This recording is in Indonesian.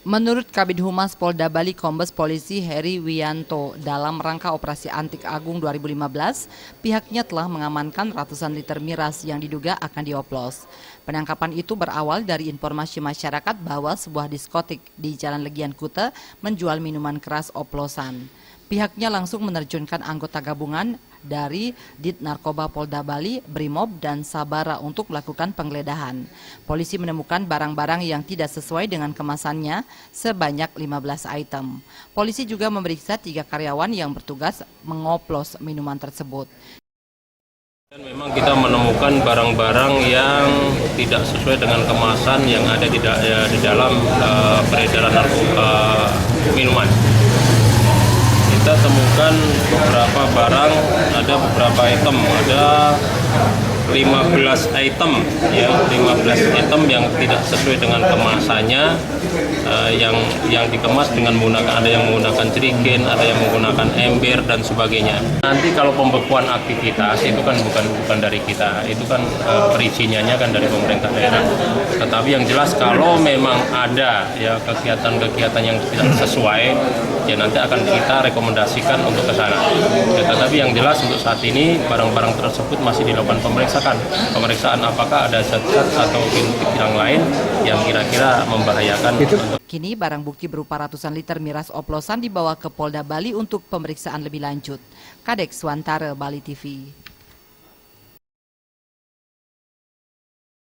Menurut Kabid Humas Polda Bali Kombes Polisi Heri Wiyanto, dalam rangka Operasi Antik Agung 2015, pihaknya telah mengamankan ratusan liter miras yang diduga akan dioplos. Penangkapan itu berawal dari informasi masyarakat bahwa sebuah diskotik di Jalan Legian Kuta menjual minuman keras oplosan. Pihaknya langsung menerjunkan anggota gabungan dari Dit Narkoba Polda Bali, Brimob, dan Sabara untuk melakukan penggeledahan. Polisi menemukan barang-barang yang tidak sesuai dengan kemasannya sebanyak 15 item. Polisi juga memeriksa 3 karyawan yang bertugas mengoplos minuman tersebut. Dan memang kita menemukan barang-barang yang tidak sesuai dengan kemasan yang ada di dalam peredaran narkoba minuman. Kita temukan beberapa barang, ada beberapa item, ada 15 item ya, 15 item yang tidak sesuai dengan kemasannya, yang dikemas dengan menggunakan, ada yang menggunakan jerigen, ada yang menggunakan ember dan sebagainya. Nanti kalau pembekuan aktivitas itu kan bukan dari kita, itu kan perizinannya kan dari pemerintah daerah. Tetapi yang jelas kalau memang ada ya kegiatan-kegiatan yang tidak sesuai, ya nanti akan kita rekomendasikan untuk ke sana. Ya, tetapi yang jelas untuk saat ini barang-barang tersebut masih dilakukan pemeriksaan apakah ada zat-zat atau bintik yang lain yang kira-kira membahayakan. Kini barang bukti berupa ratusan liter miras oplosan dibawa ke Polda Bali untuk pemeriksaan lebih lanjut. Kadek Swantara, Bali TV.